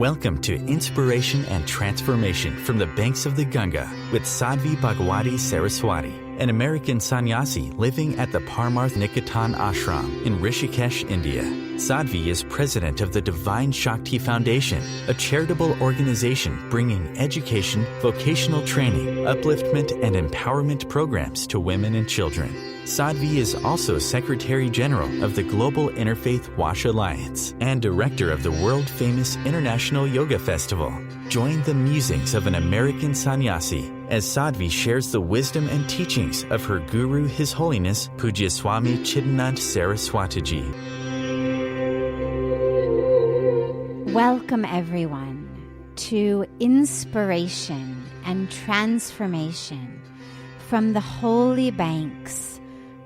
Welcome to Inspiration and Transformation from the Banks of the Ganga with Sadhvi Bhagawati Saraswati, an American sannyasi living at the Parmarth Niketan Ashram in Rishikesh, India. Sadhvi is president of the Divine Shakti Foundation, a charitable organization bringing education, vocational training, upliftment, and empowerment programs to women and children. Sadhvi is also Secretary General of the Global Interfaith Wash Alliance and Director of the world-famous International Yoga Festival. Join the musings of an American sannyasi as Sadhvi shares the wisdom and teachings of her guru, His Holiness Pujya Swami Chidanand Saraswatiji. Welcome, everyone, to Inspiration and Transformation from the holy banks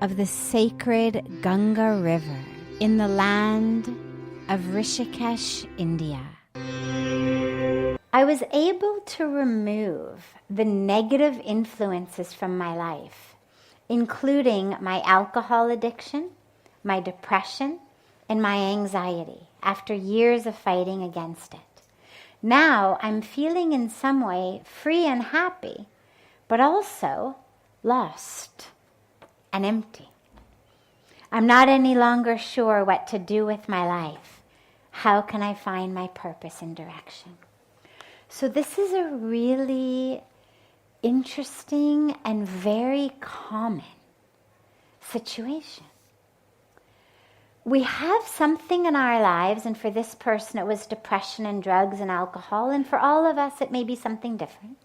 of the sacred Ganga River in the land of Rishikesh, India. I was able to remove the negative influences from my life, including my alcohol addiction, my depression, and my anxiety after years of fighting against it. Now I'm feeling in some way free and happy, but also lost and empty. I'm not any longer sure what to do with my life. How can I find my purpose and direction? So this is a really interesting and very common situation. We have something in our lives, and for this person it was depression and drugs and alcohol, and for all of us it may be something different.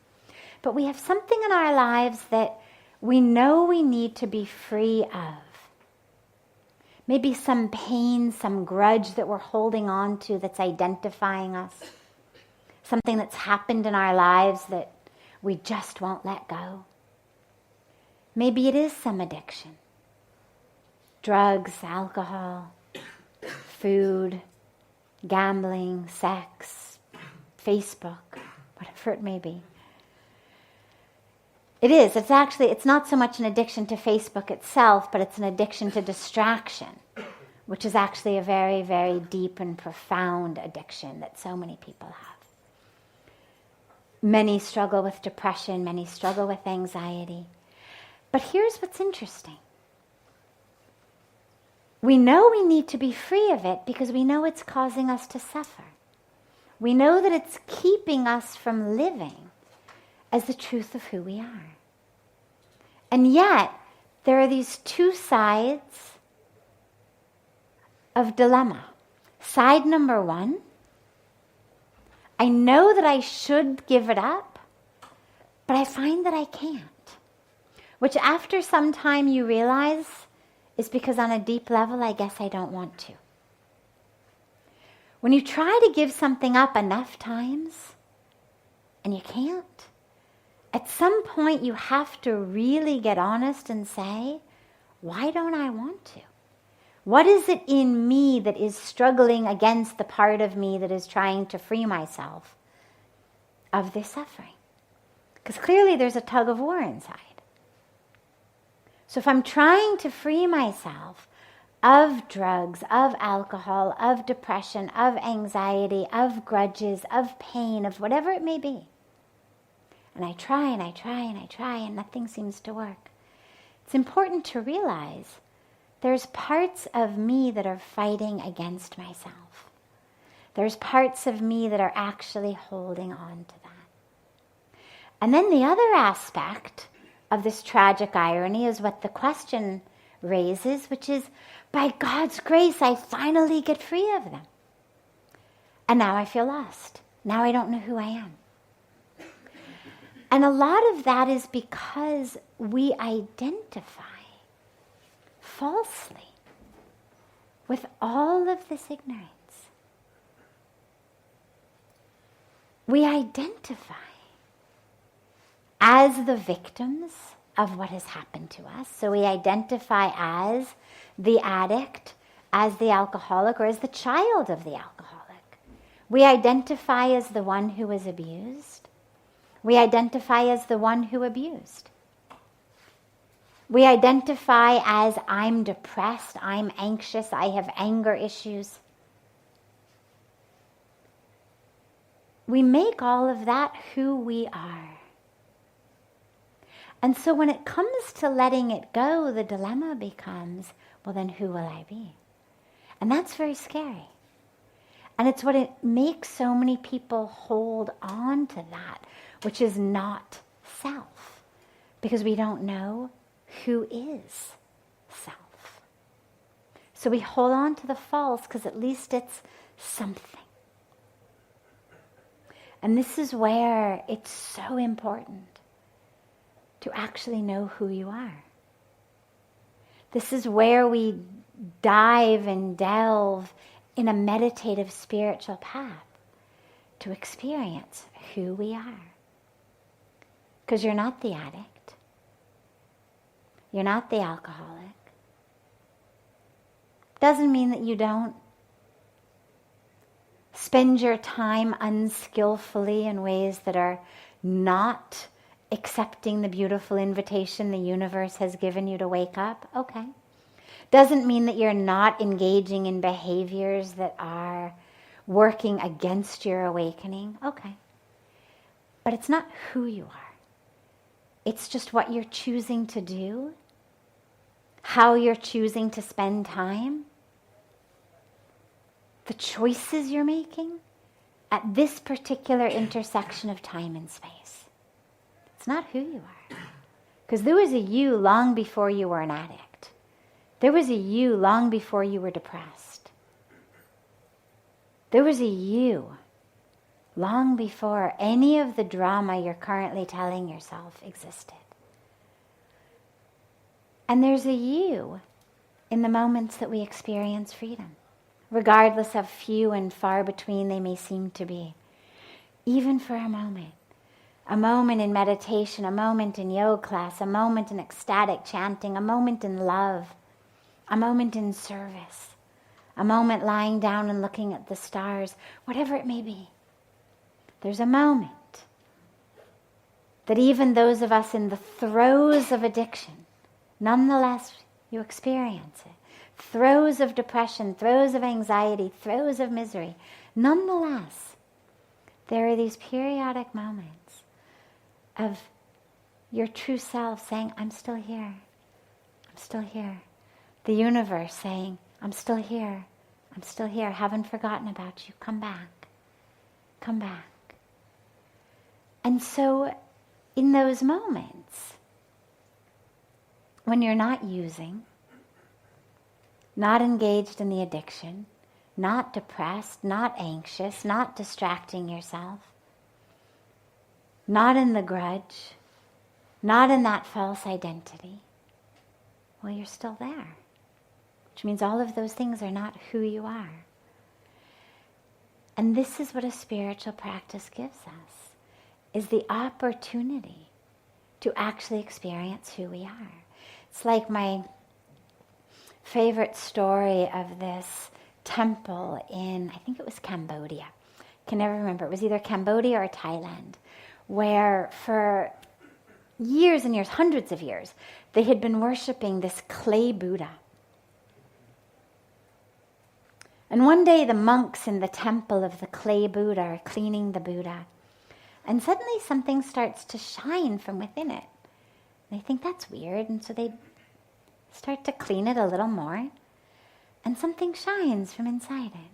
But we have something in our lives that we know we need to be free of. Maybe some pain, some grudge that we're holding on to that's identifying us. Something that's happened in our lives that we just won't let go. Maybe it is some addiction. Drugs, alcohol, food, gambling, sex, Facebook, whatever it may be. It is. It's not so much an addiction to Facebook itself, but it's an addiction to distraction, which is actually a very, very deep and profound addiction that so many people have. Many struggle with depression, many struggle with anxiety. But here's what's interesting. We know we need to be free of it because we know it's causing us to suffer. We know that it's keeping us from living as the truth of who we are. And yet, there are these two sides of dilemma. Side number one, I know that I should give it up, but I find that I can't. Which after some time you realize is because on a deep level, I guess I don't want to. When you try to give something up enough times and you can't, at some point you have to really get honest and say, why don't I want to? What is it in me that is struggling against the part of me that is trying to free myself of this suffering? Because clearly there's a tug of war inside. So if I'm trying to free myself of drugs, of alcohol, of depression, of anxiety, of grudges, of pain, of whatever it may be, and I try and I try and I try and nothing seems to work, it's important to realize there's parts of me that are fighting against myself. There's parts of me that are actually holding on to that. And then the other aspect of this tragic irony is what the question raises, which is, by God's grace, I finally get free of them. And now I feel lost. Now I don't know who I am. And a lot of that is because we identify falsely with all of this ignorance. We identify as the victims of what has happened to us. So we identify as the addict, as the alcoholic, or as the child of the alcoholic. We identify as the one who was abused. We identify as the one who abused. We identify as I'm depressed, I'm anxious, I have anger issues. we make all of that who we are. And so when it comes to letting it go, the dilemma becomes, well, then who will I be? And that's very scary. And it's what it makes so many people hold on to that, which is not self, because we don't know who is self. So we hold on to the false because at least it's something. And this is where it's so important to actually know who you are. This is where we dive and delve in a meditative spiritual path to experience who we are. Because you're not the addict. You're not the alcoholic. Doesn't mean that you don't spend your time unskillfully in ways that are not accepting the beautiful invitation the universe has given you to wake up. Okay. Doesn't mean that you're not engaging in behaviors that are working against your awakening. Okay. But it's not who you are. It's just what you're choosing to do, how you're choosing to spend time, the choices you're making at this particular intersection of time and space. It's not who you are. Because there was a you long before you were an addict. There was a you long before you were depressed. There was a you long before any of the drama you're currently telling yourself existed. And there's a you in the moments that we experience freedom, regardless of few and far between they may seem to be. Even for a moment in meditation, a moment in yoga class, a moment in ecstatic chanting, a moment in love, a moment in service, a moment lying down and looking at the stars, whatever it may be. There's a moment that even those of us in the throes of addiction, nonetheless, you experience it. Throes of depression, throes of anxiety, throes of misery. Nonetheless, there are these periodic moments of your true self saying, I'm still here. I'm still here. The universe saying, I'm still here. I'm still here. Haven't forgotten about you. Come back. Come back. And so in those moments, when you're not using, not engaged in the addiction, not depressed, not anxious, not distracting yourself, not in the grudge, not in that false identity, well, you're still there. Which means all of those things are not who you are. And this is what a spiritual practice gives us, is the opportunity to actually experience who we are. It's like my favorite story of this temple in, I think it was Cambodia. I can never remember. It was either Cambodia or Thailand, where for years and years, hundreds of years, they had been worshipping this clay Buddha. And one day the monks in the temple of the clay Buddha are cleaning the Buddha. And suddenly something starts to shine from within it. They think that's weird, and so they start to clean it a little more, and something shines from inside it.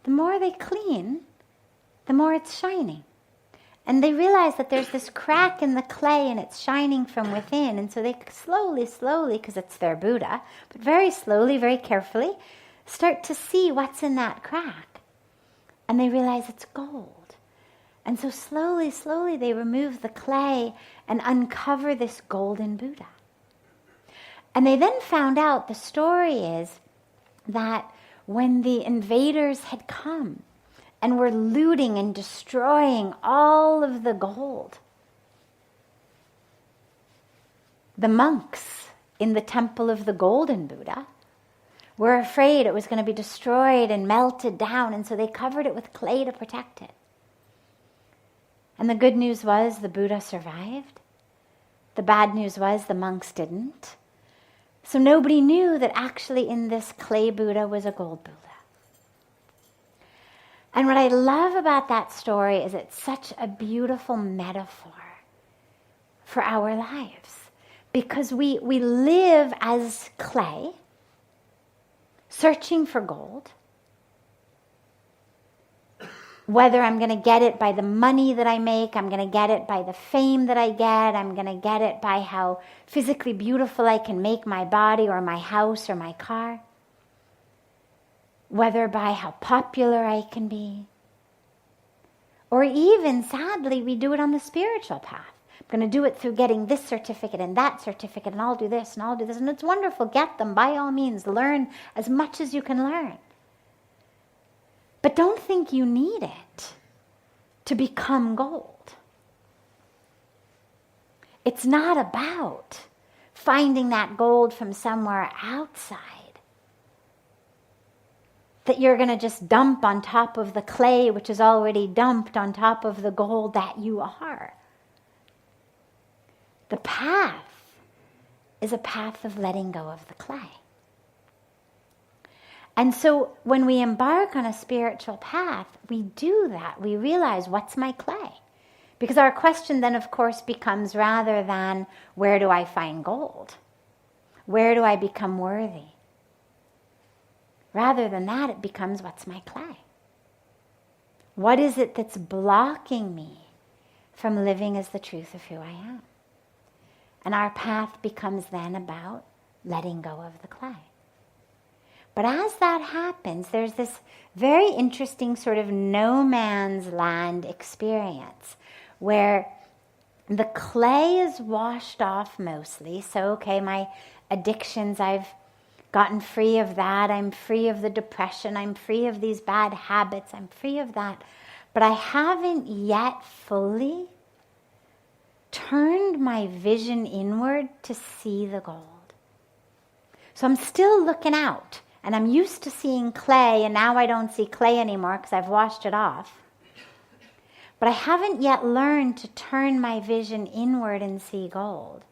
The more they clean, the more it's shining. And they realize that there's this crack in the clay and it's shining from within. And so they slowly, because it's their Buddha, but very slowly, very carefully, start to see what's in that crack. And they realize it's gold. And so slowly, they remove the clay and uncover this golden Buddha. And they then found out, the story is that when the invaders had come and were looting and destroying all of the gold, the monks in the temple of the golden Buddha were afraid it was going to be destroyed and melted down, and so they covered it with clay to protect it. And the good news was the Buddha survived. The bad news was the monks didn't. So nobody knew that actually in this clay Buddha was a gold Buddha. And what I love about that story is it's such a beautiful metaphor for our lives. Because we live as clay, searching for gold. Whether I'm going to get it by the money that I make, I'm going to get it by the fame that I get, I'm going to get it by how physically beautiful I can make my body or my house or my car. Whether by how popular I can be. Or even, sadly, we do it on the spiritual path. I'm going to do it through getting this certificate and that certificate, and I'll do this and I'll do this. And it's wonderful. Get them, by all means. Learn as much as you can learn. But don't think you need it to become gold. It's not about finding that gold from somewhere outside that you're going to just dump on top of the clay, which is already dumped on top of the gold that you are. The path is a path of letting go of the clay. And so when we embark on a spiritual path, we do that. We realize, what's my clay? Because our question then, of course, becomes, rather than, where do I find gold? Where do I become worthy? Rather than that, it becomes, what's my clay? What is it that's blocking me from living as the truth of who I am? And our path becomes then about letting go of the clay. But as that happens, there's this very interesting sort of no man's land experience where the clay is washed off mostly. So, okay, my addictions, I've gotten free of that. I'm free of the depression. I'm free of these bad habits. I'm free of that. But I haven't yet fully turned my vision inward to see the gold. So I'm still looking out. And I'm used to seeing clay, and now I don't see clay anymore because I've washed it off. But I haven't yet learned to turn my vision inward and see gold.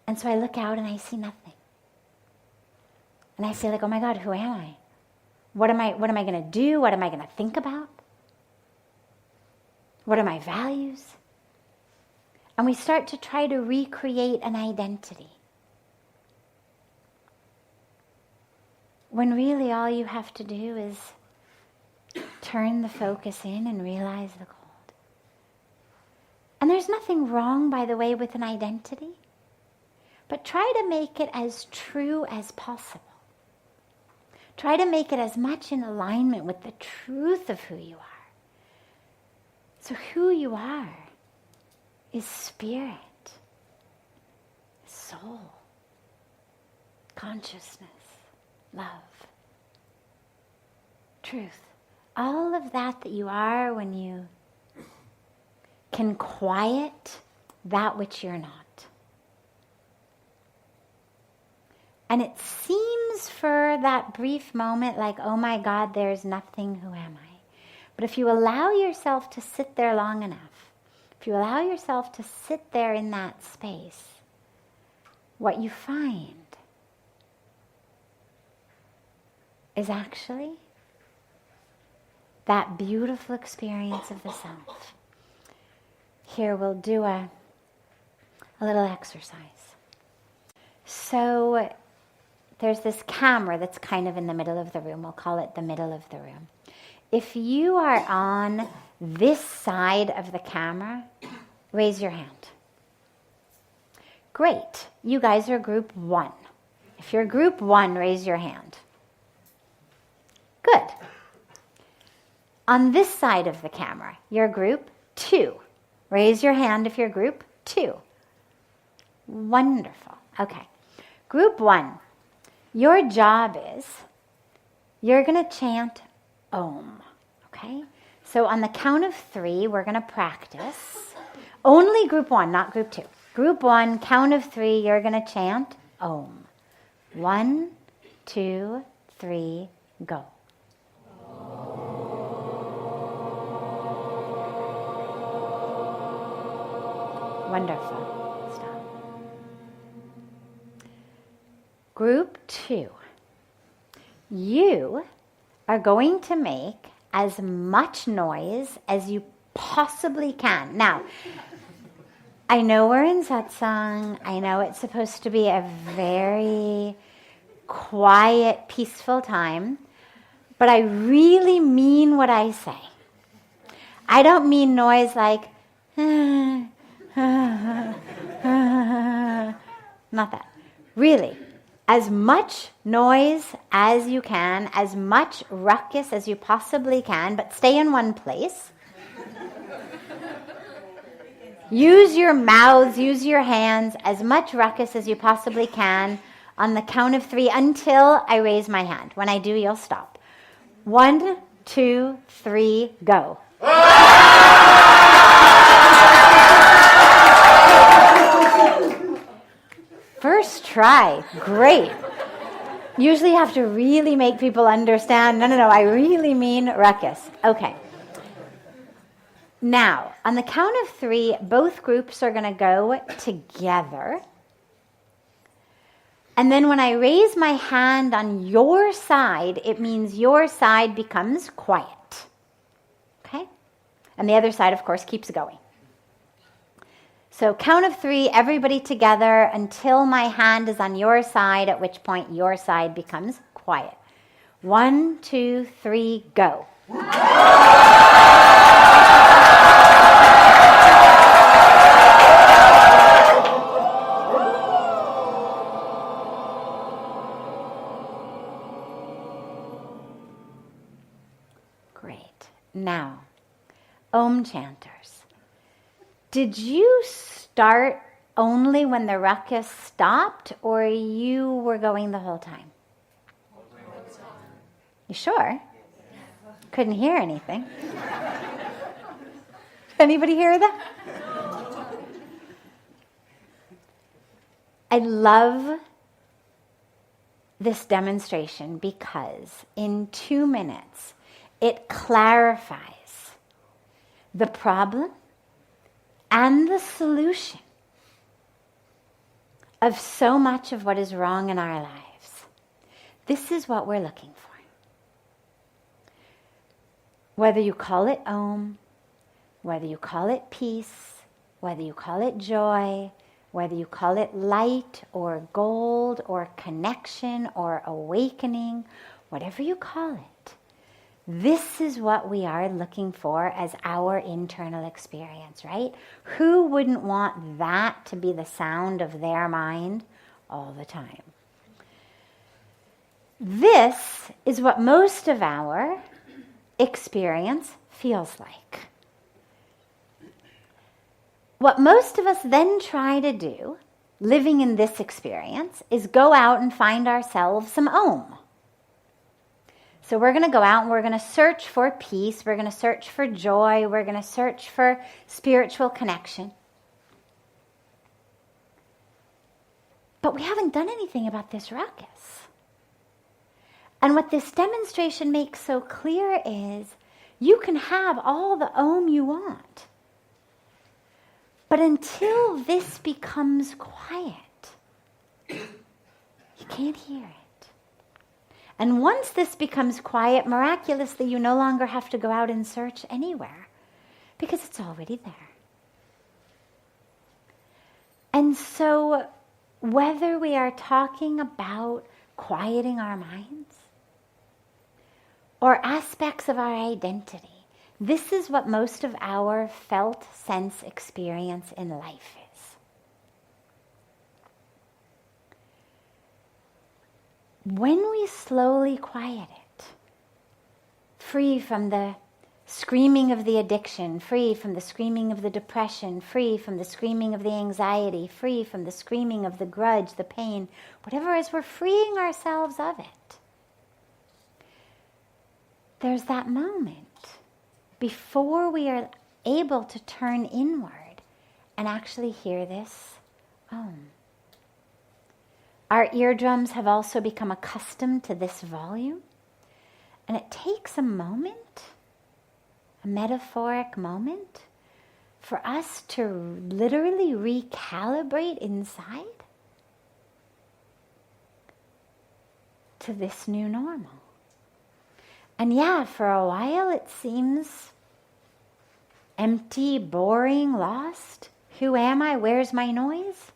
And so I look out and I see nothing. And I feel like, oh my God, who am I? What am I going to do? What am I going to think about? What are my values? And we start to try to recreate an identity. When really all you have to do is turn the focus in and realize the gold. And there's nothing wrong, by the way, with an identity. But try to make it as true as possible. Try to make it as much in alignment with the truth of who you are. So who you are is spirit, soul, consciousness, love, truth. All of that you are when you can quiet that which you're not. And it seems for that brief moment like, oh my God, there's nothing, who am I? But if you allow yourself to sit there long enough, if you allow yourself to sit there in that space, what you find is actually that beautiful experience of the self. Here we'll do a little exercise. So there's this camera that's kind of in the middle of the room. We'll call it the middle of the room. If you are on this side of the camera, raise your hand. Great. You guys are group 1. If you're group 1, raise your hand. Good. On this side of the camera, you're group 2. Raise your hand if you're group 2. Wonderful. Okay. Group 1, your job is, you're going to chant Om. Okay? So on the count of 3, we're going to practice. Only group 1, not group 2. Group 1, count of 3, you're going to chant Om. 1, 2, 3, go. Wonderful. Stop. Group 2. You are going to make as much noise as you possibly can. Now, I know we're in Satsang. I know it's supposed to be a very quiet, peaceful time, but I really mean what I say. I don't mean noise like, not that. Really, as much noise as you can, as much ruckus as you possibly can, but stay in one place. Use your mouths, use your hands, as much ruckus as you possibly can on the count of 3 until I raise my hand. When I do, you'll stop. 1, 2, 3, go. First try. Great. Usually you have to really make people understand. No, I really mean ruckus. Okay. Now, on the count of 3, both groups are going to go together. And then when I raise my hand on your side, it means your side becomes quiet. Okay? And the other side, of course, keeps going. So count of 3, everybody together until my hand is on your side, at which point your side becomes quiet. 1, 2, 3, go. Great. Now, Om chanters. Did you start only when the ruckus stopped, or you were going the whole time? You sure? Couldn't hear anything. Anybody hear that? I love this demonstration because in 2 minutes it clarifies the problem and the solution of so much of what is wrong in our lives. This is what we're looking for. Whether you call it Om, whether you call it peace, whether you call it joy, whether you call it light or gold or connection or awakening, whatever you call it, this is what we are looking for as our internal experience, right? Who wouldn't want that to be the sound of their mind all the time? This is what most of our experience feels like. What most of us then try to do, living in this experience, is go out and find ourselves some Om. So we're going to go out and we're going to search for peace, we're going to search for joy, we're going to search for spiritual connection. But we haven't done anything about this ruckus. And what this demonstration makes so clear is you can have all the Om you want. But until this becomes quiet, you can't hear it. And once this becomes quiet, miraculously, you no longer have to go out and search anywhere because it's already there. And so whether we are talking about quieting our minds or aspects of our identity, this is what most of our felt sense experience in life is. When we slowly quiet it, free from the screaming of the addiction, free from the screaming of the depression, free from the screaming of the anxiety, free from the screaming of the grudge, the pain, whatever it is, we're freeing ourselves of it. There's that moment before we are able to turn inward and actually hear this Om. Our eardrums have also become accustomed to this volume, and it takes a moment, a metaphoric moment, for us to literally recalibrate inside to this new normal. And yeah, for a while it seems empty, boring, lost. Who am I? Where's my noise?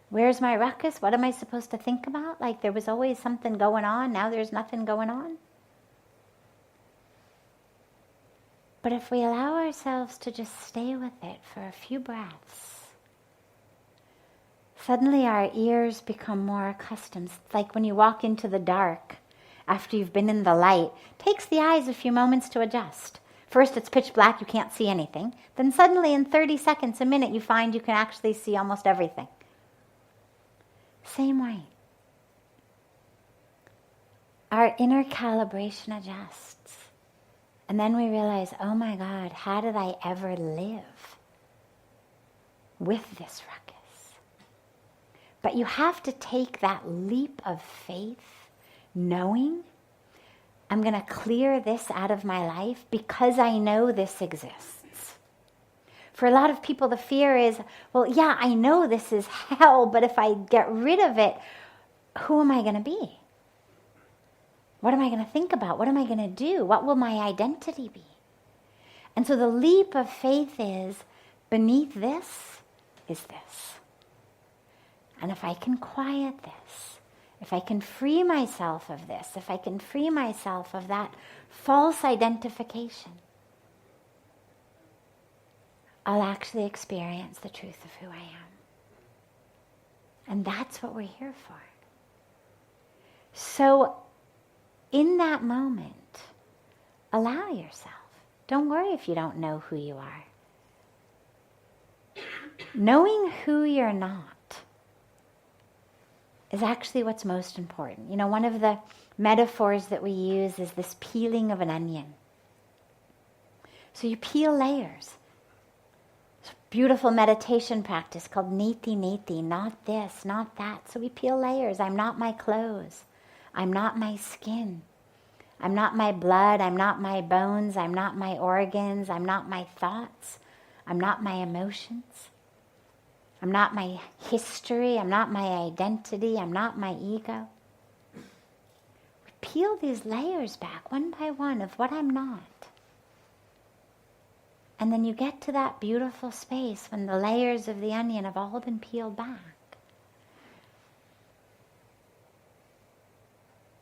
Where's my ruckus? What am I supposed to think about? Like there was always something going on, now there's nothing going on. But if we allow ourselves to just stay with it for a few breaths, suddenly our ears become more accustomed. It's like when you walk into the dark after you've been in the light. It takes the eyes a few moments to adjust. First it's pitch black, you can't see anything. Then suddenly in 30 seconds, a minute, you find you can actually see almost everything. Same way. Our inner calibration adjusts. And then we realize, oh my God, how did I ever live with this ruckus? But you have to take that leap of faith, knowing I'm going to clear this out of my life because I know this exists. For a lot of people, the fear is, well, yeah, I know this is hell, but if I get rid of it, who am I going to be? What am I going to think about? What am I going to do? What will my identity be? And so the leap of faith is, beneath this is this. And if I can quiet this, if I can free myself of this, if I can free myself of that false identification, I'll actually experience the truth of who I am. And that's what we're here for. So, in that moment, allow yourself. Don't worry if you don't know who you are. Knowing who you're not is actually what's most important. You know, one of the metaphors that we use is this peeling of an onion. So you peel layers. It's a beautiful meditation practice called neti neti, not this, not that. So we peel layers. I'm not my clothes. I'm not my skin. I'm not my blood. I'm not my bones. I'm not my organs. I'm not my thoughts. I'm not my emotions. I'm not my history. I'm not my identity. I'm not my ego. We peel these layers back one by one of what I'm not. And then you get to that beautiful space when the layers of the onion have all been peeled back.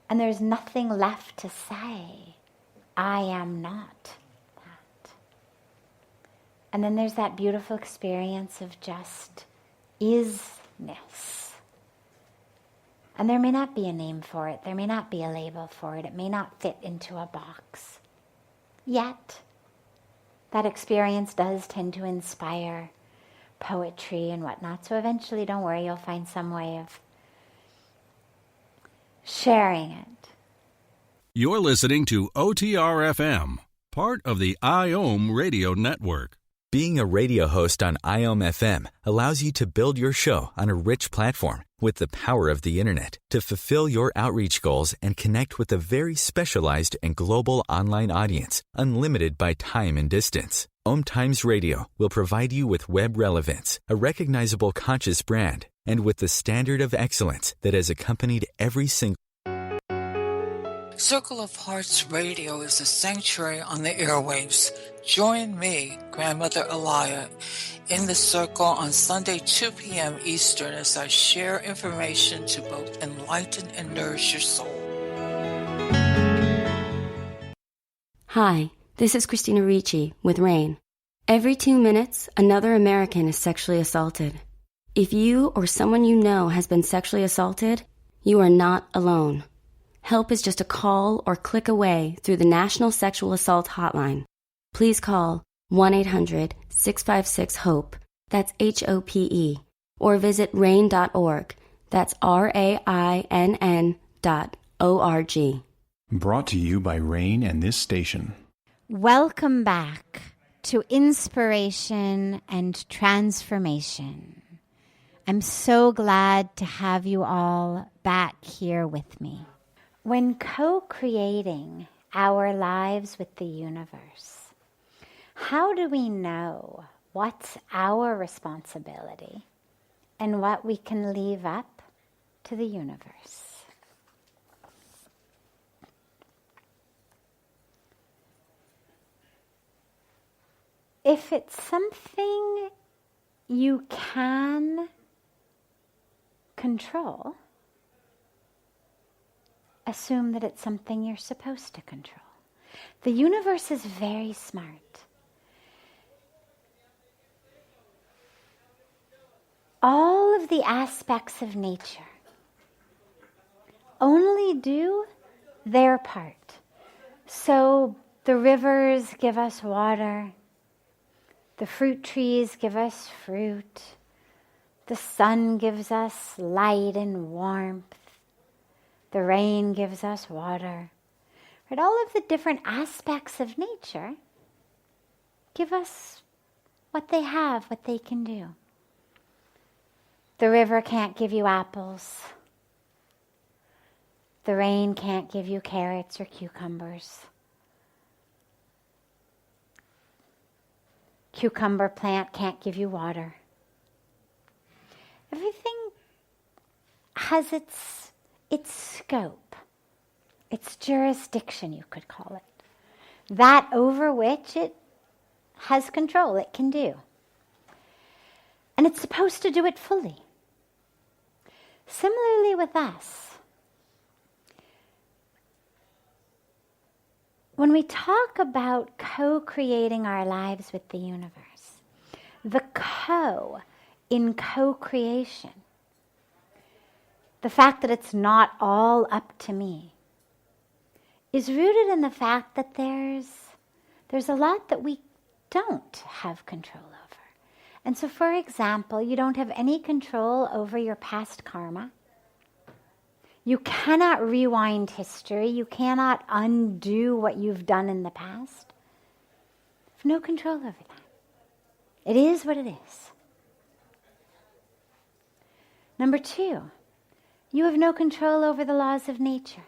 And there's nothing left to say, I am not that. And then there's that beautiful experience of just isness. And there may not be a name for it, there may not be a label for it, it may not fit into a box. Yet, that experience does tend to inspire poetry and whatnot, so eventually, don't worry, you'll find some way of sharing it. You're listening to OTR-FM, part of the IOM radio network. Being a radio host on IOM FM allows you to build your show on a rich platform with the power of the internet to fulfill your outreach goals and connect with a very specialized and global online audience, unlimited by time and distance. OMTimes Radio will provide you with web relevance, a recognizable conscious brand, and with the standard of excellence that has accompanied every single Circle of Hearts Radio is a sanctuary on the airwaves. Join me, Grandmother Alaya, in the circle on Sunday, 2 p.m. Eastern as I share information to both enlighten and nourish your soul. Hi, this is Christina Ricci with RAIN. Every 2 minutes, another American is sexually assaulted. If you or someone you know has been sexually assaulted, you are not alone. Help is just a call or click away through the National Sexual Assault Hotline. Please call 1-800-656-HOPE, that's HOPE, or visit RAIN.org, that's RAINN.org. Brought to you by RAIN and this station. Welcome back to Inspiration and Transformation. I'm so glad to have you all back here with me. When co-creating our lives with the universe, how do we know what's our responsibility and what we can leave up to the universe? if it's something you can control, assume that it's something you're supposed to control. The universe is very smart. All of the aspects of nature only do their part. So the rivers give us water, the fruit trees give us fruit, the sun gives us light and warmth, the rain gives us water. Right? All of the different aspects of nature give us what they have, what they can do. The river can't give you apples. The rain can't give you carrots or cucumbers. Cucumber plant can't give you water. Everything has its scope, its jurisdiction, you could call it. That over which it has control, it can do. And it's supposed to do it fully. Similarly with us, when we talk about co-creating our lives with the universe, the co in co-creation, the fact that it's not all up to me, is rooted in the fact that there's a lot that we don't have control over. And so, for example, you don't have any control over your past karma. You cannot rewind history. You cannot undo what you've done in the past. You have no control over that. It is what it is. Number two, you have no control over the laws of nature.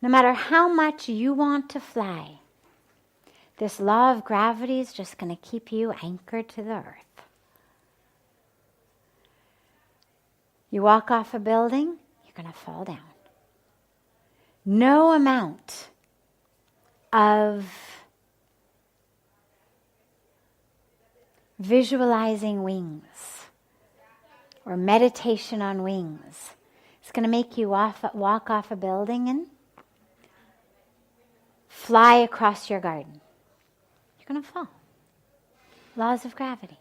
No matter how much you want to fly, this law of gravity is just going to keep you anchored to the earth. You walk off a building, you're going to fall down. No amount of visualizing wings or meditation on wings is going to make you walk off a building and fly across your garden. You're going to fall. Laws of gravity.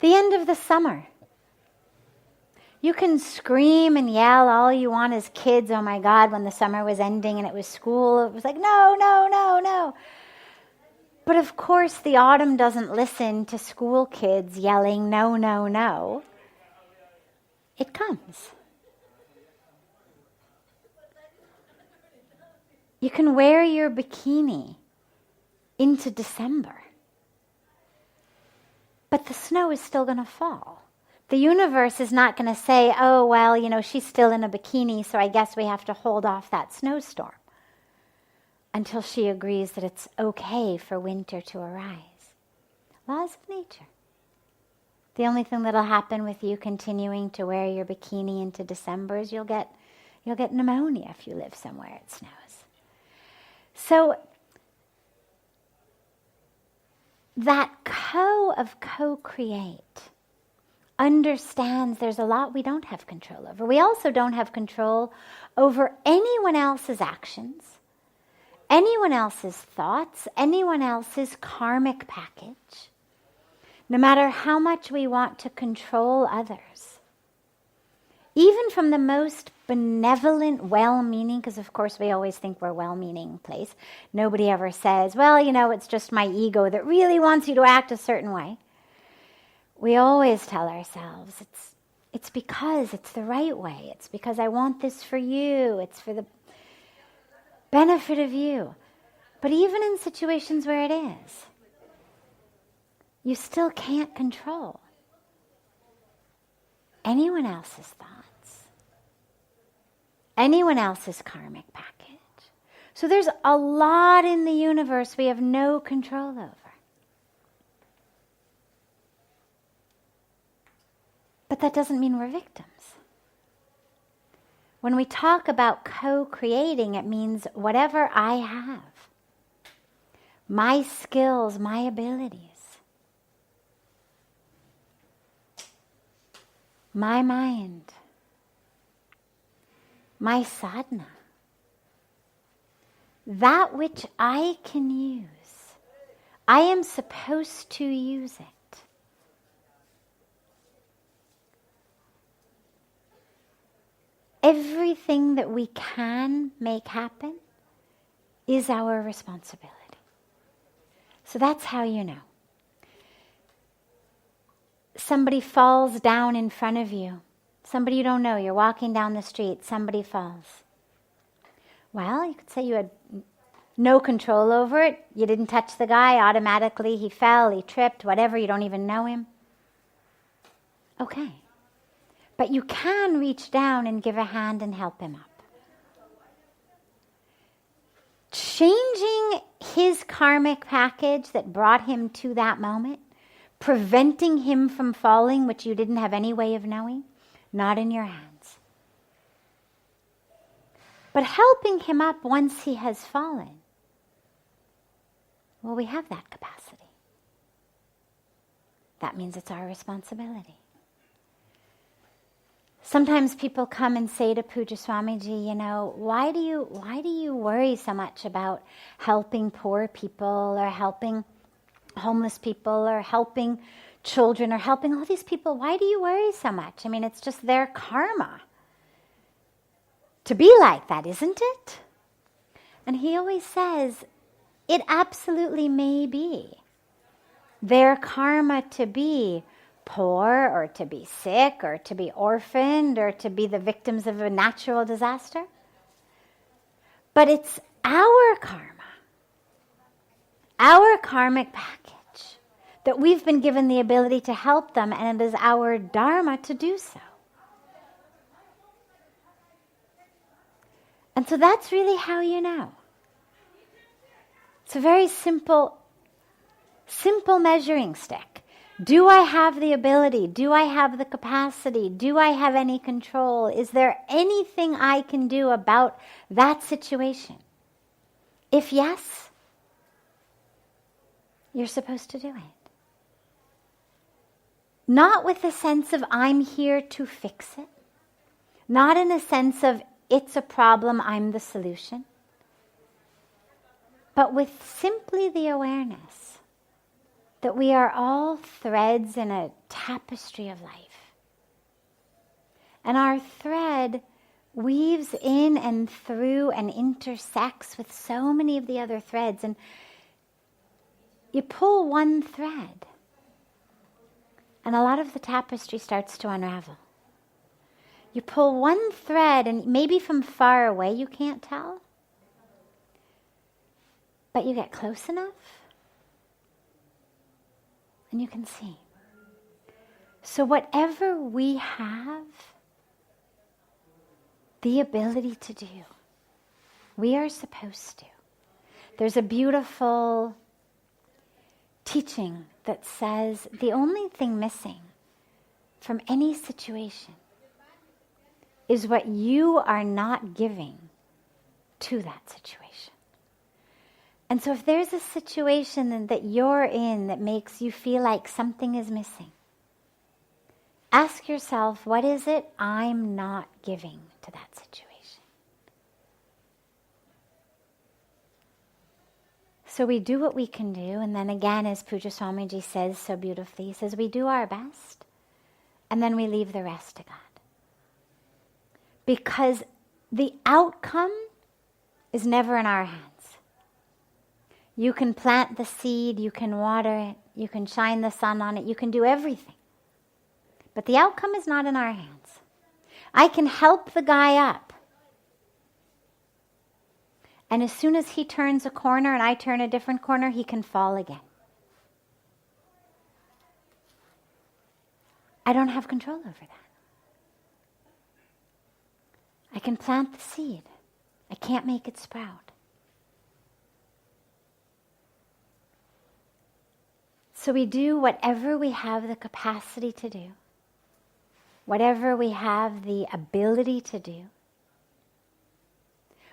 The end of the summer. You can scream and yell all you want as kids, oh my God, when the summer was ending and it was school. It was like, no, no, no, no. But of course, the autumn doesn't listen to school kids yelling, no, no, no. It comes. You can wear your bikini into December, but the snow is still going to fall. The universe is not going to say, oh, well, she's still in a bikini, so I guess we have to hold off that snowstorm until she agrees that it's okay for winter to arise. Laws of nature. The only thing that'll happen with you continuing to wear your bikini into December is you'll get pneumonia if you live somewhere it snows. So that co-create understands there's a lot we don't have control over. We also don't have control over anyone else's actions, anyone else's thoughts, anyone else's karmic package, no matter how much we want to control others. Even from the most benevolent, well-meaning, because of course we always think we're a well-meaning place. Nobody ever says, well, it's just my ego that really wants you to act a certain way. We always tell ourselves, it's because it's the right way. It's because I want this for you. It's for the benefit of you. But even in situations where it is, you still can't control anyone else's thoughts, anyone else's karmic package. So there's a lot in the universe we have no control over. But that doesn't mean we're victims. When we talk about co-creating, it means whatever I have, my skills, my abilities, my mind, my sadhana, that which I can use, I am supposed to use it. Everything that we can make happen is our responsibility. So that's how you know. Somebody falls down in front of you. Somebody you don't know, you're walking down the street, somebody falls. Well, you could say you had no control over it. You didn't touch the guy, automatically he fell, he tripped, whatever, you don't even know him. Okay. But you can reach down and give a hand and help him up. Changing his karmic package that brought him to that moment, preventing him from falling, which you didn't have any way of knowing, not in your hands. But helping him up once he has fallen, well, we have that capacity. That means it's our responsibility. Sometimes people come and say to Puja Swamiji, you know, why do you worry so much about helping poor people or helping homeless people or helping children or helping all these people? Why do you worry so much? I mean, it's just their karma to be like that, isn't it? And he always says, it absolutely may be their karma to be poor or to be sick or to be orphaned or to be the victims of a natural disaster. But it's our karma, our karmic package, that we've been given the ability to help them, and it is our dharma to do so. And so that's really how you know. It's a very simple measuring stick. Do I have the ability? Do I have the capacity? Do I have any control? Is there anything I can do about that situation? If yes, you're supposed to do it. Not with a sense of I'm here to fix it. Not in a sense of it's a problem, I'm the solution. But with simply the awareness that we are all threads in a tapestry of life. And our thread weaves in and through and intersects with so many of the other threads. And you pull one thread, and a lot of the tapestry starts to unravel. You pull one thread, and maybe from far away you can't tell, but you get close enough, and you can see. So whatever we have the ability to do, we are supposed to. There's a beautiful teaching that says the only thing missing from any situation is what you are not giving to that situation. And so if there's a situation that you're in that makes you feel like something is missing, ask yourself, what is it I'm not giving to that situation? So we do what we can do, and then again, as Puja Swamiji says so beautifully, he says we do our best, and then we leave the rest to God. Because the outcome is never in our hands. You can plant the seed, you can water it, you can shine the sun on it, you can do everything. But the outcome is not in our hands. I can help the guy up. And as soon as he turns a corner and I turn a different corner, he can fall again. I don't have control over that. I can plant the seed. I can't make it sprout. So we do whatever we have the capacity to do, whatever we have the ability to do,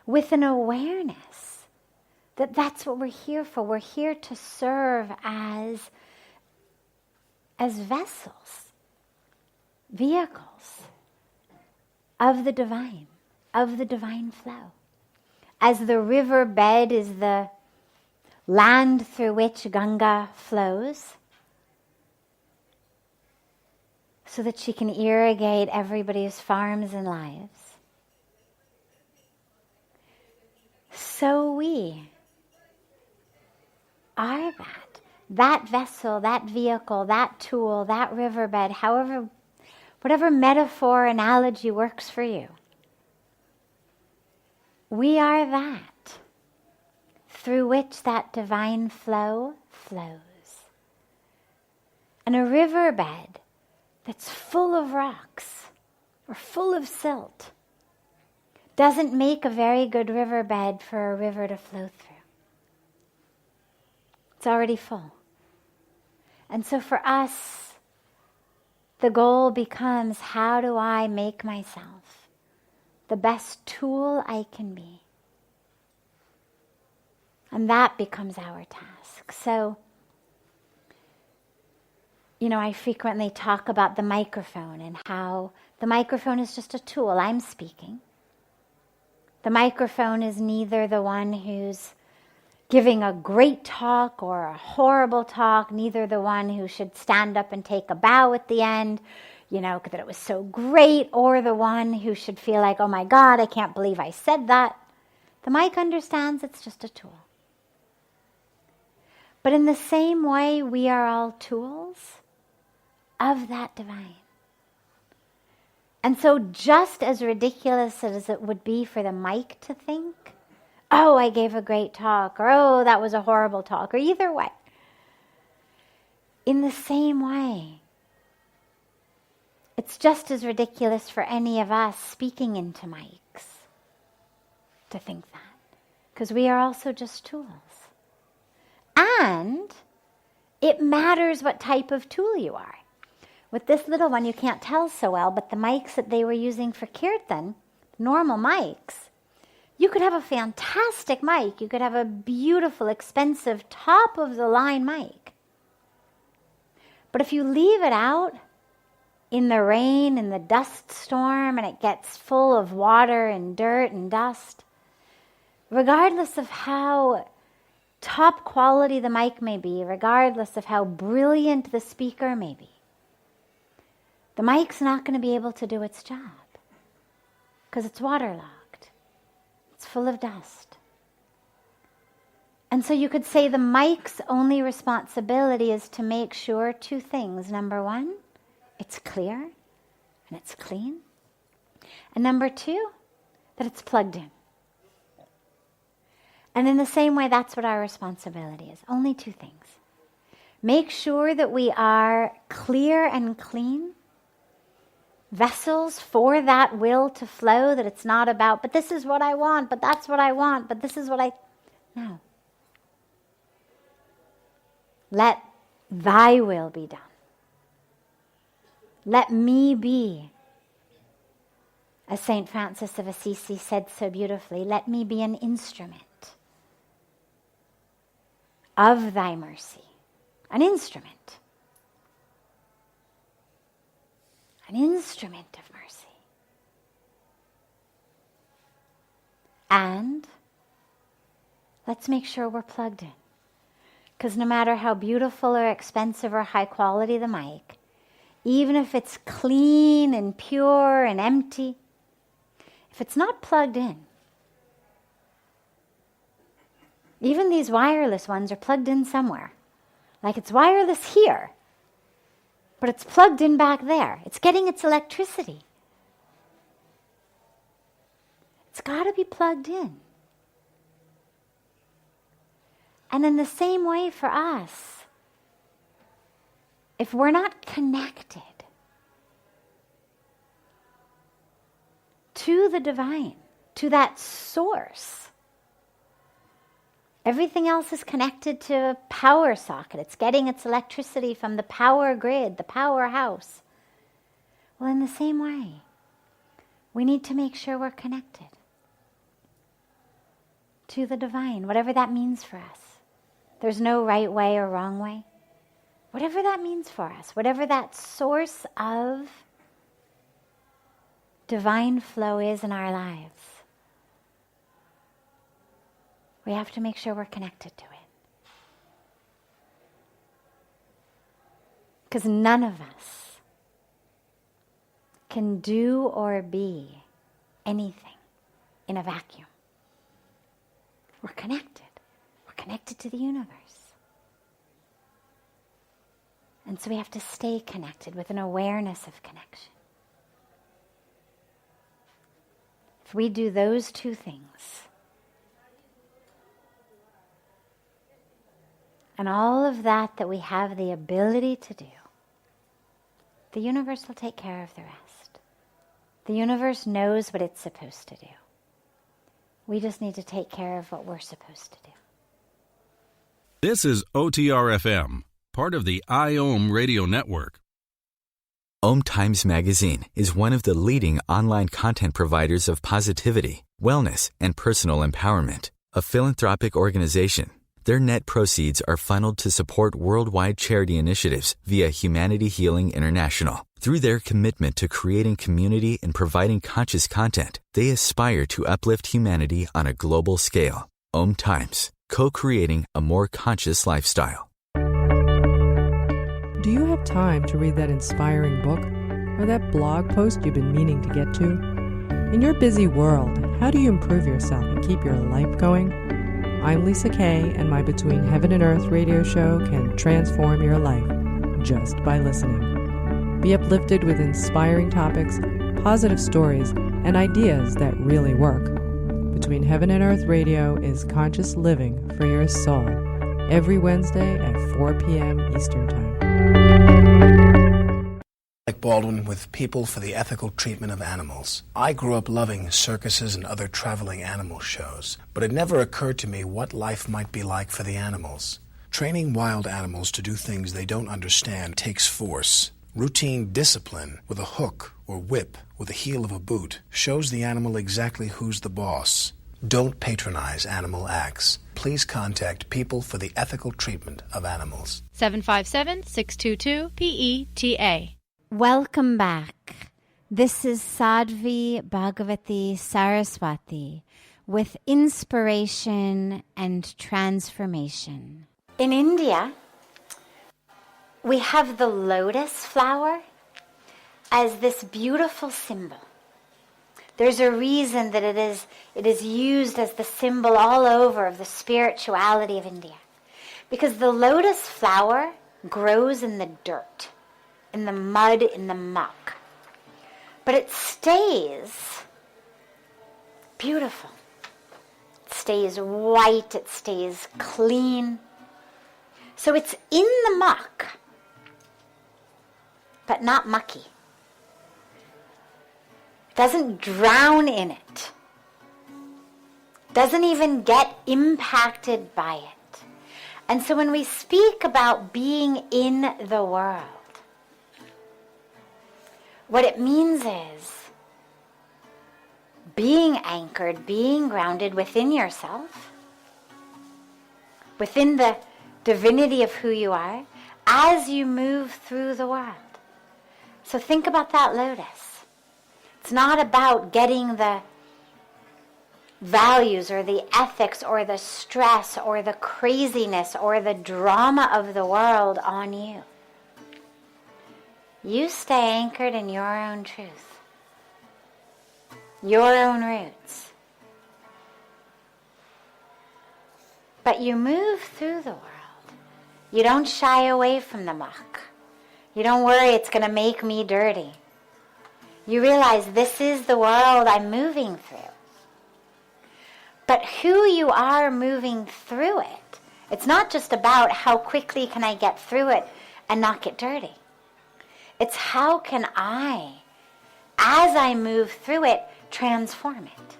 with an awareness That's what we're here for. We're here to serve as vessels, vehicles of the divine flow. As the river bed is the land through which Ganga flows, so that she can irrigate everybody's farms and lives, so we are that vessel, that vehicle, that tool, that riverbed, whatever metaphor, analogy works for you. We are that through which that divine flow flows. And a riverbed that's full of rocks or full of silt doesn't make a very good riverbed for a river to flow through. It's already full. And so for us, the goal becomes, how do I make myself the best tool I can be? And that becomes our task. So, I frequently talk about the microphone and how the microphone is just a tool. I'm speaking. The microphone is neither the one who's giving a great talk or a horrible talk, neither the one who should stand up and take a bow at the end, that it was so great, or the one who should feel like, oh my God, I can't believe I said that. The mic understands it's just a tool. But in the same way, we are all tools of that divine. And so just as ridiculous as it would be for the mic to think, oh, I gave a great talk, or oh, that was a horrible talk, or either way, in the same way, it's just as ridiculous for any of us speaking into mics to think that, because we are also just tools. And it matters what type of tool you are. With this little one, you can't tell so well, but the mics that they were using for Kirtan, normal mics, you could have a fantastic mic. You could have a beautiful, expensive, top-of-the-line mic. But if you leave it out in the rain, in the dust storm, and it gets full of water and dirt and dust, regardless of how top quality the mic may be, regardless of how brilliant the speaker may be, the mic's not going to be able to do its job because it's waterlogged. It's full of dust. And so you could say the mic's only responsibility is to make sure two things. Number one, it's clear and it's clean. And number two, that it's plugged in. And in the same way, that's what our responsibility is. Only two things. Make sure that we are clear and clean, vessels for that will to flow, that it's not about, but this is what I want, but that's what I want, but this is what I... No. Let thy will be done. Let me be, as St. Francis of Assisi said so beautifully, let me be an instrument of thy mercy. An instrument. An instrument of mercy. And let's make sure we're plugged in. Because no matter how beautiful or expensive or high quality the mic, even if it's clean and pure and empty, if it's not plugged in, even these wireless ones are plugged in somewhere. Like it's wireless here, but it's plugged in back there. It's getting its electricity. It's got to be plugged in. And in the same way for us, if we're not connected to the divine, to that source, everything else is connected to a power socket. It's getting its electricity from the power grid, the powerhouse. Well, in the same way, we need to make sure we're connected. to the divine, whatever that means for us. There's no right way or wrong way. Whatever that means for us, whatever that source of divine flow is in our lives, we have to make sure we're connected to it. Because none of us can do or be anything in a vacuum. We're connected. We're connected to the universe. And so we have to stay connected with an awareness of connection. If we do those two things, and all of that we have the ability to do, the universe will take care of the rest. The universe knows what it's supposed to do. We just need to take care of what we're supposed to do. This is OTR-FM, part of the IOM radio network. OMTimes magazine is one of the leading online content providers of positivity, wellness, and personal empowerment. A philanthropic organization, their net proceeds are funneled to support worldwide charity initiatives via Humanity Healing International. Through their commitment to creating community and providing conscious content, they aspire to uplift humanity on a global scale. OMTimes, co-creating a more conscious lifestyle. Do you have time to read that inspiring book or that blog post you've been meaning to get to? In your busy world, how do you improve yourself and keep your life going? I'm Lisa Kay, and my Between Heaven and Earth radio show can transform your life just by listening. Be uplifted with inspiring topics, positive stories, and ideas that really work. Between Heaven and Earth radio is conscious living for your soul, every Wednesday at 4 p.m. Eastern Time. Like Baldwin with People for the Ethical Treatment of Animals. I grew up loving circuses and other traveling animal shows, but it never occurred to me what life might be like for the animals. Training wild animals to do things they don't understand takes force. Routine discipline with a hook or whip with the heel of a boot shows the animal exactly who's the boss. Don't patronize animal acts. Please contact People for the Ethical Treatment of Animals. 757-622-PETA. Welcome back. This is Sadhvi Bhagawati Saraswati with inspiration and transformation. In India, we have the lotus flower as this beautiful symbol. There's a reason that it is used as the symbol all over of the spirituality of India. Because the lotus flower grows in the dirt, in the mud, in the muck. But it stays beautiful. It stays white, it stays clean. So it's in the muck, but not mucky. Doesn't drown in it. Doesn't even get impacted by it. And so when we speak about being in the world, what it means is being anchored, being grounded within yourself, within the divinity of who you are, as you move through the world. So think about that lotus. It's not about getting the values or the ethics or the stress or the craziness or the drama of the world on you. You stay anchored in your own truth, your own roots. But you move through the world. You don't shy away from the muck. You don't worry it's going to make me dirty. You realize this is the world I'm moving through. But who you are moving through it, it's not just about how quickly can I get through it and not get dirty. It's how can I, as I move through it, transform it.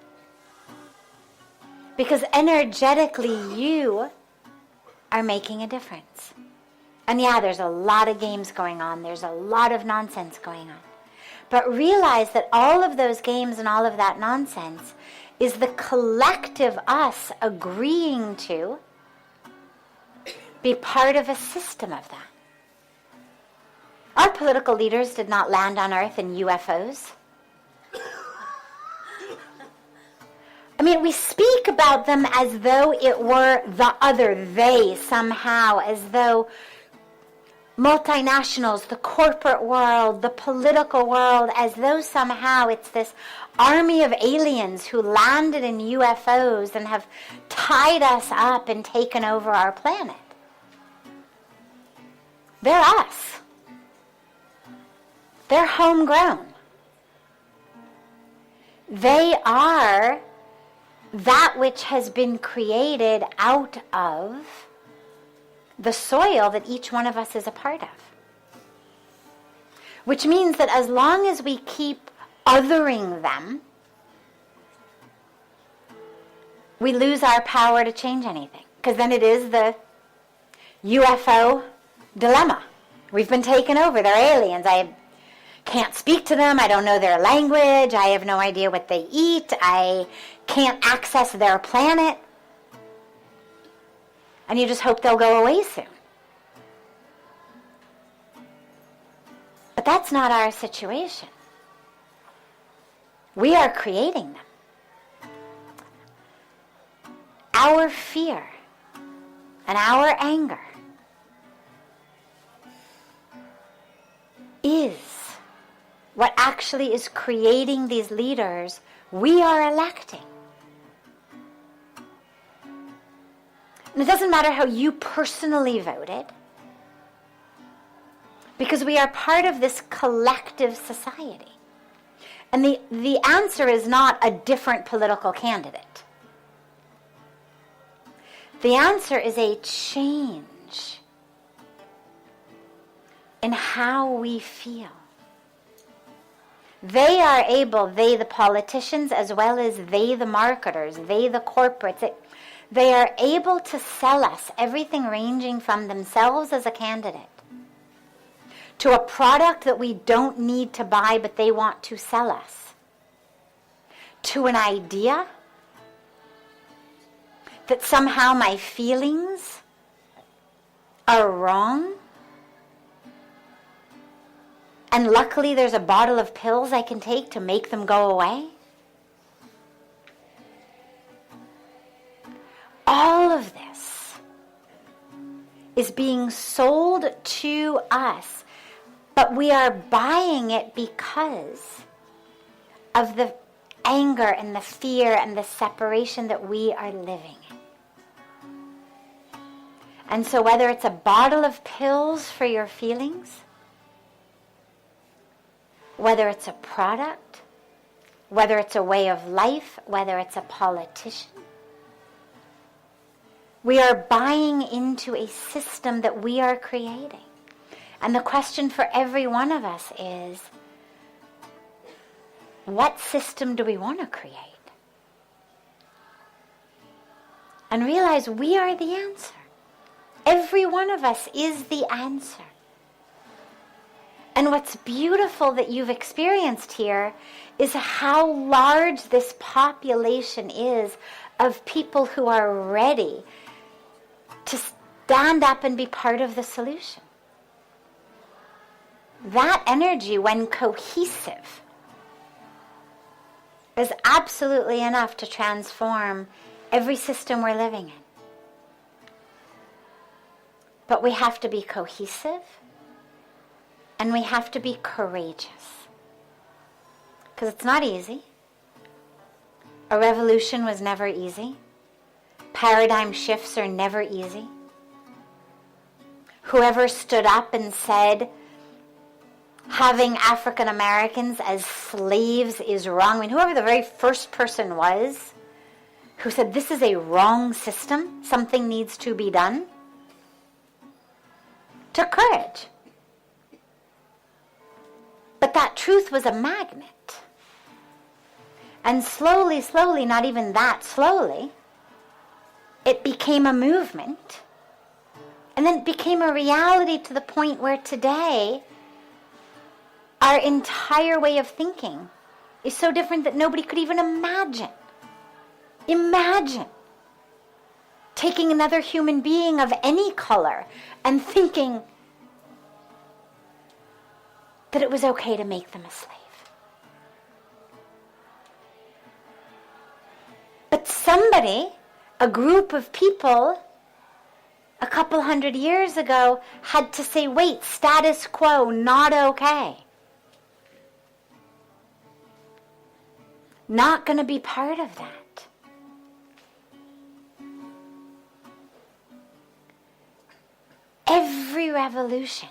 Because energetically you are making a difference. And yeah, there's a lot of games going on. There's a lot of nonsense going on. But realize that all of those games and all of that nonsense is the collective us agreeing to be part of a system of that. Our political leaders did not land on Earth in UFOs. I mean, we speak about them as though it were the other they somehow, as though multinationals, the corporate world, the political world, as though somehow it's this army of aliens who landed in UFOs and have tied us up and taken over our planet. They're us. They're homegrown. They are that which has been created out of the soil that each one of us is a part of. Which means that as long as we keep othering them, we lose our power to change anything. Because then it is the UFO dilemma. We've been taken over. They're aliens. I can't speak to them. I don't know their language. I have no idea what they eat. I can't access their planet. And you just hope they'll go away soon. But that's not our situation. We are creating them. Our fear and our anger is what actually is creating these leaders we are electing. And it doesn't matter how you personally voted, because we are part of this collective society. And the answer is not a different political candidate. The answer is a change in how we feel. They are able, they the politicians as well as they the marketers, they the corporates, they are able to sell us everything ranging from themselves as a candidate to a product that we don't need to buy but they want to sell us, to an idea that somehow my feelings are wrong. And luckily there's a bottle of pills I can take to make them go away. All of this is being sold to us, but we are buying it because of the anger and the fear and the separation that we are living in. And so whether it's a bottle of pills for your feelings, whether it's a product, whether it's a way of life, whether it's a politician, we are buying into a system that we are creating. And the question for every one of us is, what system do we want to create? And realize we are the answer. Every one of us is the answer. And what's beautiful that you've experienced here is how large this population is of people who are ready to stand up and be part of the solution. That energy, when cohesive, is absolutely enough to transform every system we're living in. But we have to be cohesive. And we have to be courageous. Because it's not easy. A revolution was never easy. Paradigm shifts are never easy. Whoever stood up and said, having African Americans as slaves is wrong. I mean, whoever the very first person was who said, this is a wrong system, something needs to be done, took courage. But that truth was a magnet. And slowly, not even that slowly, it became a movement. And then it became a reality to the point where today, our entire way of thinking is so different that nobody could even imagine. Imagine taking another human being of any color and thinking that it was okay to make them a slave. But somebody, a group of people, a couple hundred years ago, had to say, wait, status quo, not okay. Not going to be part of that. Every revolution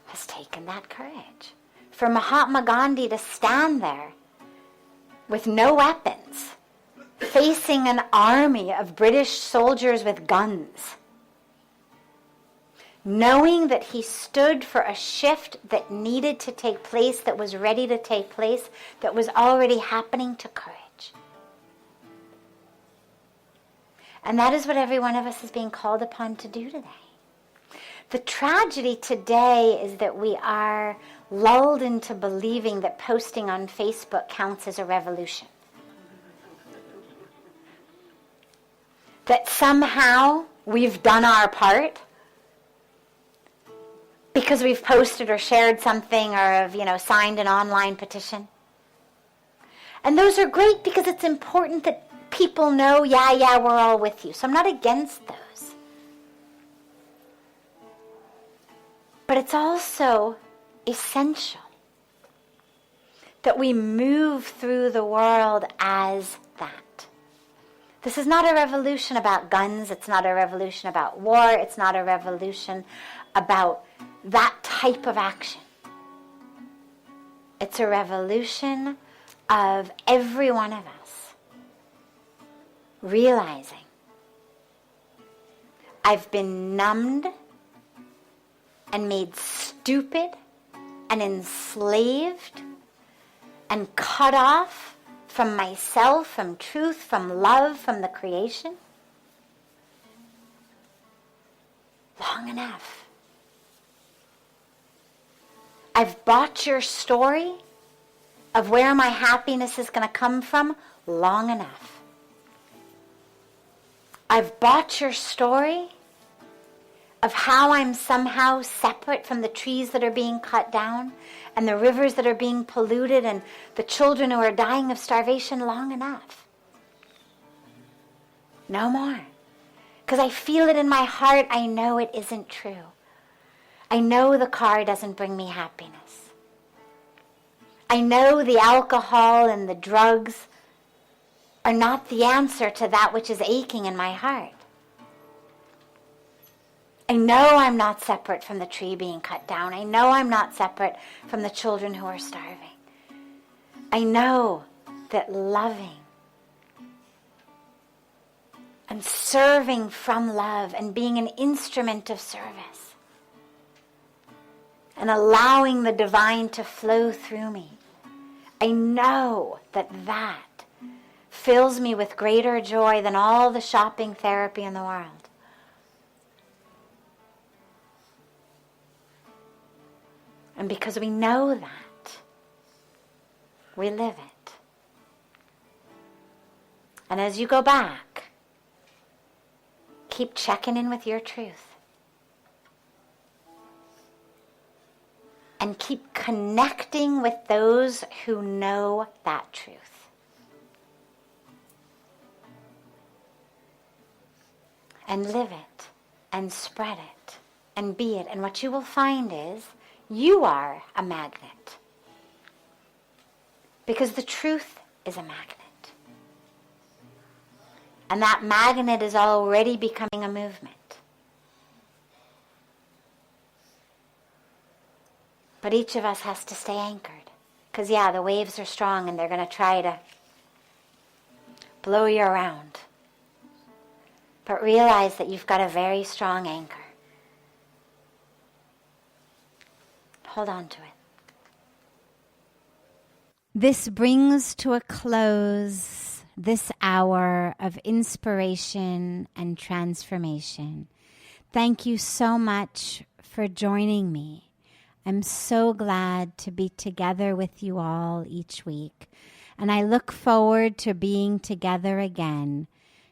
has taken that courage. For Mahatma Gandhi to stand there with no weapons, facing an army of British soldiers with guns, knowing that he stood for a shift that needed to take place, that was ready to take place, that was already happening, to courage. And that is what every one of us is being called upon to do today. The tragedy today is that we are lulled into believing that posting on Facebook counts as a revolution. That somehow we've done our part because we've posted or shared something or have, signed an online petition. And those are great because it's important that people know, yeah, we're all with you. So I'm not against those. But it's also essential that we move through the world as that. This is not a revolution about guns. It's not a revolution about war. It's not a revolution about that type of action. It's a revolution of every one of us realizing I've been numbed and made stupid and enslaved and cut off from myself, from truth, from love, from the creation long enough. I've bought your story of where my happiness is going to come from long enough. I've bought your story of how I'm somehow separate from the trees that are being cut down and the rivers that are being polluted and the children who are dying of starvation long enough. No more. Because I feel it in my heart. I know it isn't true. I know the car doesn't bring me happiness. I know the alcohol and the drugs are not the answer to that which is aching in my heart. I know I'm not separate from the tree being cut down. I know I'm not separate from the children who are starving. I know that loving and serving from love and being an instrument of service and allowing the divine to flow through me, I know that fills me with greater joy than all the shopping therapy in the world. And because we know that, we live it. And as you go back, keep checking in with your truth. And keep connecting with those who know that truth. And live it, and spread it, and be it. And what you will find is, you are a magnet. Because the truth is a magnet. And that magnet is already becoming a movement. But each of us has to stay anchored. Because the waves are strong and they're going to try to blow you around. But realize that you've got a very strong anchor. Hold on to it. This brings to a close this hour of inspiration and transformation. Thank you so much for joining me. I'm so glad to be together with you all each week, and I look forward to being together again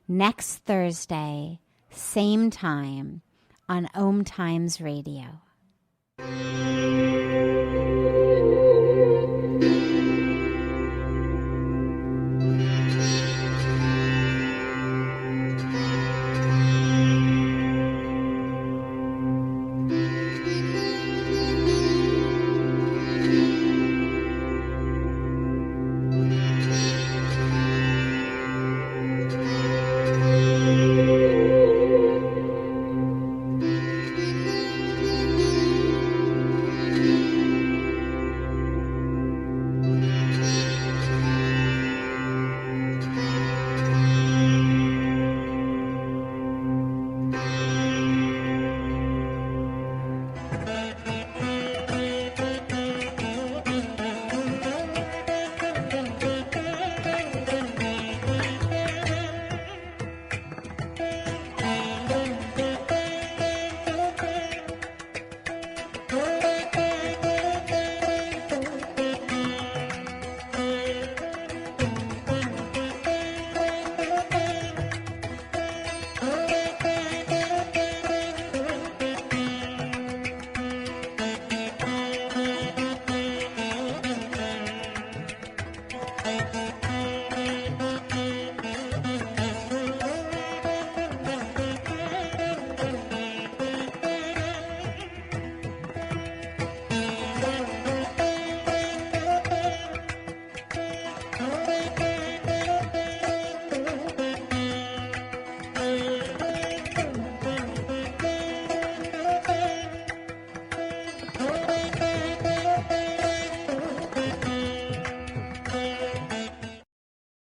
next Thursday, same time, on OMTimes Radio.